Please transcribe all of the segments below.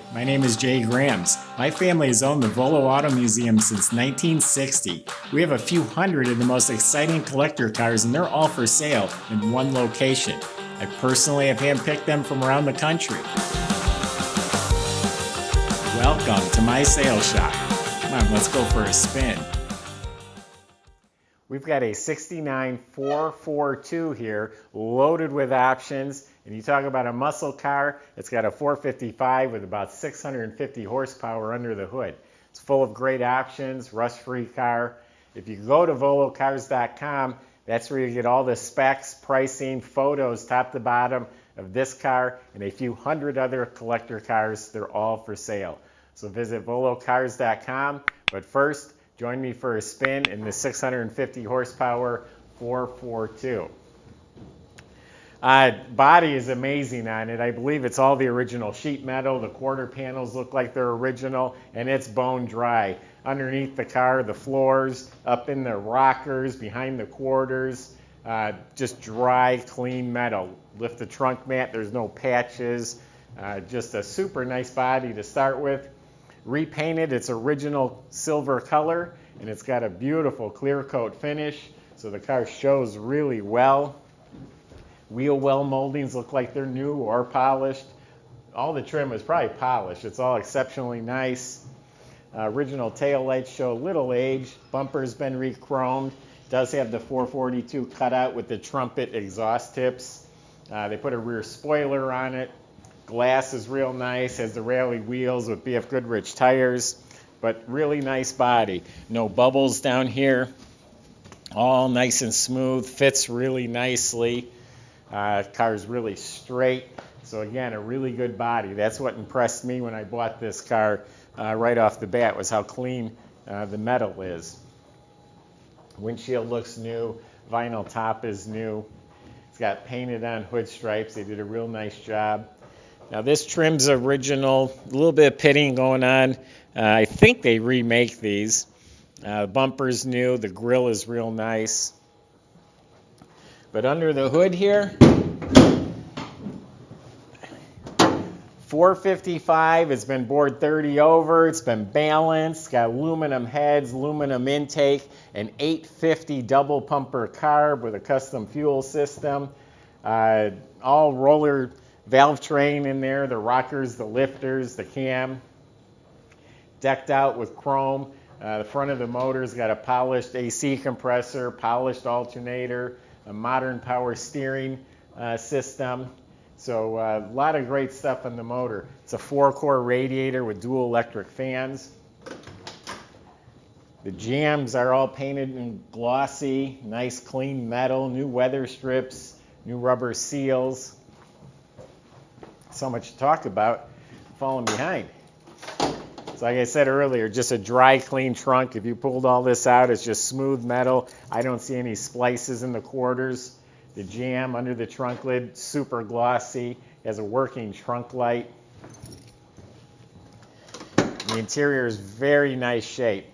Hi, my name is Jay Grams. My family has owned the Volo Auto Museum since 1960. We have a few hundred of the most exciting collector cars, and they're all for sale in one location. I personally have handpicked them from around the country. Welcome to my sales shop. Come on, let's go for a spin. We've got a 69 442 here, loaded with options. And you talk about a muscle car, it's got a 455 with about 650 horsepower under the hood. It's full of great options, rust-free car. If you go to volocars.com, that's where you get all the specs, pricing, photos, top to bottom of this car and a few hundred other collector cars. They're all for sale. So visit volocars.com. But first, join me for a spin in the 650 horsepower 442. Body is amazing on it. I believe it's all the original sheet metal. The quarter panels look like they're original, and it's bone dry. Underneath the car, the floors, up in the rockers, behind the quarters, just dry, clean metal. Lift the trunk mat, there's no patches. Just a super nice body to start with. Repainted, it's original silver color, and it's got a beautiful clear coat finish, so the car shows really well. Wheel well moldings look like they're new or polished. All the trim is probably polished. It's all exceptionally nice. Original tail lights show little age. Bumper's been rechromed. Does have the 442 cutout with the trumpet exhaust tips. They put a rear spoiler on it. Glass is real nice. Has the rally wheels with BFGoodrich tires. But really nice body. No bubbles down here. All nice and smooth. Fits really nicely. Car's really straight, so again, a really good body. That's what impressed me when I bought this car right off the bat, was how clean the metal is. Windshield looks new, vinyl top is new. It's got painted on hood stripes. They did a real nice job. Now this trim's original, a little bit of pitting going on. I think they remake these. Bumper's new, the grille is real nice. But under the hood here, 455 has been bored 30 over. It's been balanced, got aluminum heads, aluminum intake, an 850 double pumper carb with a custom fuel system. All roller valve train in there, the rockers, the lifters, the cam. Decked out with chrome. The front of the motor's got a polished AC compressor, polished alternator, a modern power steering system. So a lot of great stuff on the motor. It's a 4-core radiator with dual electric fans. The jambs are all painted in glossy, nice clean metal, new weather strips, new rubber seals. So much to talk about, falling behind. So like I said earlier, just a dry, clean trunk. If you pulled all this out, it's just smooth metal. I don't see any splices in the quarters. The jamb under the trunk lid, super glossy. Has a working trunk light. The interior is very nice shape.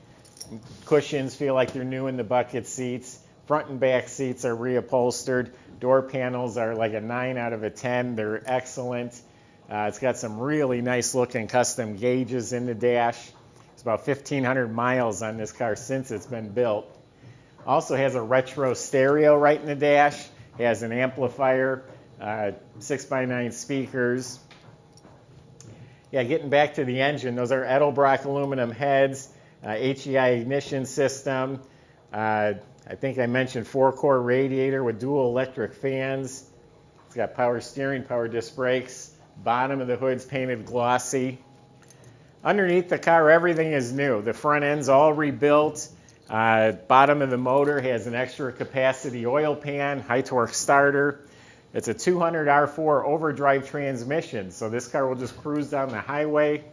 Cushions feel like they're new in the bucket seats. Front and back seats are reupholstered. Door panels are like a 9 out of a 10. They're excellent. It's got some really nice looking custom gauges in the dash. It's about 1,500 miles on this car since it's been built. Also has a retro stereo right in the dash. It has an amplifier, 6x9 speakers. Yeah, getting back to the engine, those are Edelbrock aluminum heads, HEI ignition system. I think I mentioned 4-core radiator with dual electric fans. It's got power steering, power disc brakes. Bottom of the hood's painted glossy. Underneath the car, everything is new. The front end's all rebuilt. Bottom of the motor has an extra capacity oil pan, high torque starter. It's a 200 R4 overdrive transmission, so this car will just cruise down the highway.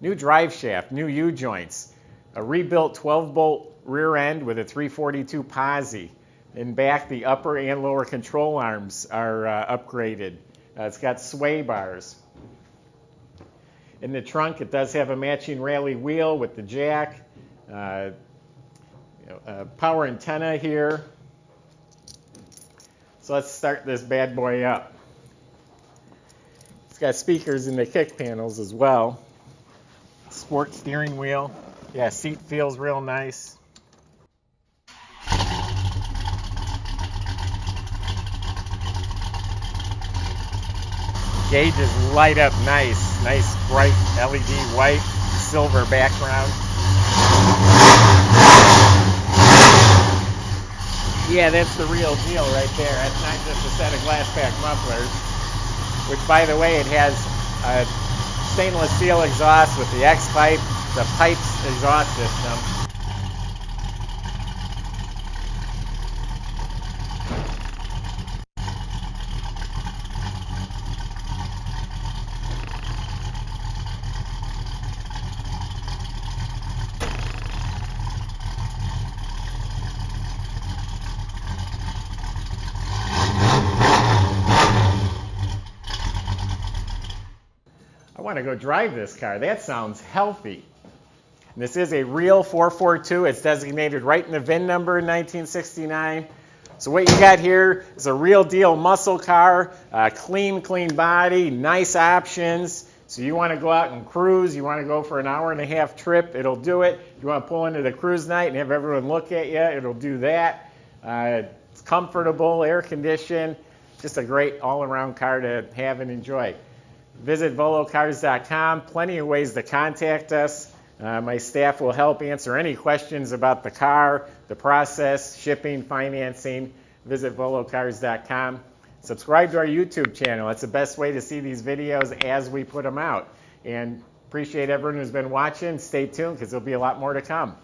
New drive shaft, new U-joints. A rebuilt 12-bolt rear end with a 342 posi. In back, the upper and lower control arms are upgraded. It's got sway bars. In the trunk, it does have a matching rally wheel with the jack. Power antenna here. So let's start this bad boy up. It's got speakers in the kick panels as well. Sport steering wheel. Yeah, seat feels real nice. Gauges light up nice. Nice bright LED white, silver background. Yeah, that's the real deal right there. That's not just a set of glass pack mufflers, which, by the way, it has a stainless steel exhaust with the X-pipe, the pipes exhaust system. I want to go drive this car. That sounds healthy. And this is a real 442. It's designated right in the VIN number in 1969. So what you got here is a real deal muscle car, clean body, nice options. So you want to go out and cruise, you want to go for an hour-and-a-half trip, it'll do it. You want to pull into the cruise night and have everyone look at you, it'll do that. It's comfortable, air-conditioned, just a great all-around car to have and enjoy. Visit volocars.com. Plenty of ways to contact us. My staff will help answer any questions about the car, the process, shipping, financing. Visit volocars.com. Subscribe to our YouTube channel. That's the best way to see these videos as we put them out. And appreciate everyone who's been watching. Stay tuned because there'll be a lot more to come.